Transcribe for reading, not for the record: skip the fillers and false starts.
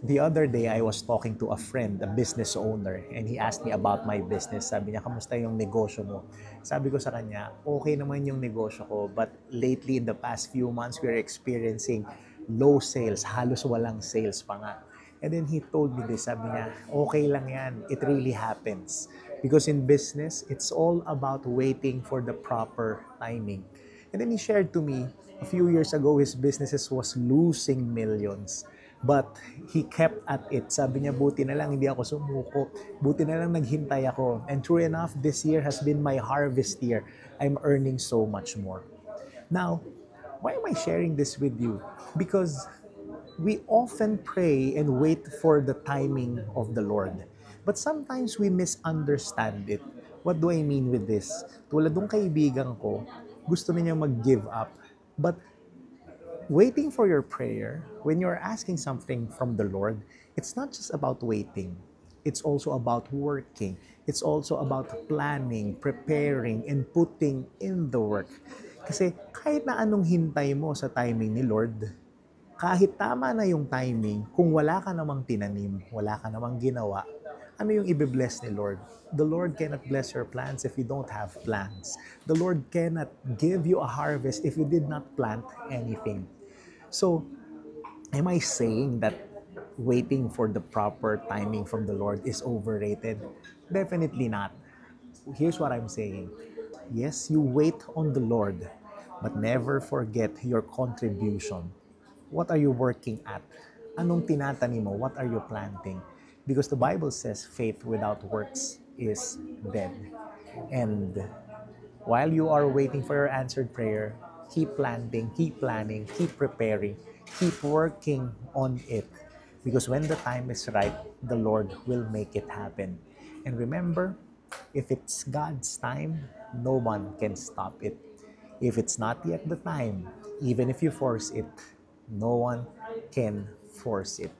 The other day, I was talking to a friend, a business owner, and he asked me about my business. Sabi niya, kamusta yung negosyo mo? Sabi ko sa kanya, okay naman yung negosyo ko, but lately in the past few months, we're experiencing low sales, halos walang sales pa nga. And then he told me this, sabi niya, okay lang yan, it really happens. Because in business, it's all about waiting for the proper timing. And then he shared to me, a few years ago, his businesses was losing millions. But he kept at it. Sabi niya, buti na lang hindi ako sumuko. Buti na lang naghintay ako. And true enough, this year has been my harvest year. I'm earning so much more. Now, why am I sharing this with you? Because we often pray and wait for the timing of the Lord. But sometimes we misunderstand it. What do I mean with this? Tulad ng kaibigan ko, gusto niya mag-give up. But waiting for your prayer, when you're asking something from the Lord, it's not just about waiting. It's also about working. It's also about planning, preparing, and putting in the work. Kasi kahit na anong hintay mo sa timing ni Lord, kahit tama na yung timing, kung wala ka namang tinanim, wala ka namang ginawa, ano yung ibe-bless ni Lord? The Lord cannot bless your plans if you don't have plans. The Lord cannot give you a harvest if you did not plant anything. So, am I saying that waiting for the proper timing from the Lord is overrated? Definitely not. Here's what I'm saying. Yes, you wait on the Lord, but never forget your contribution. What are you working at? Anong tinatanim mo? What are you planting? Because the Bible says faith without works is dead. And while you are waiting for your answered prayer, keep planting, keep planning, keep preparing, keep working on it. Because when the time is right, the Lord will make it happen. And remember, if it's God's time, no one can stop it. If it's not yet the time, even if you force it, no one can force it.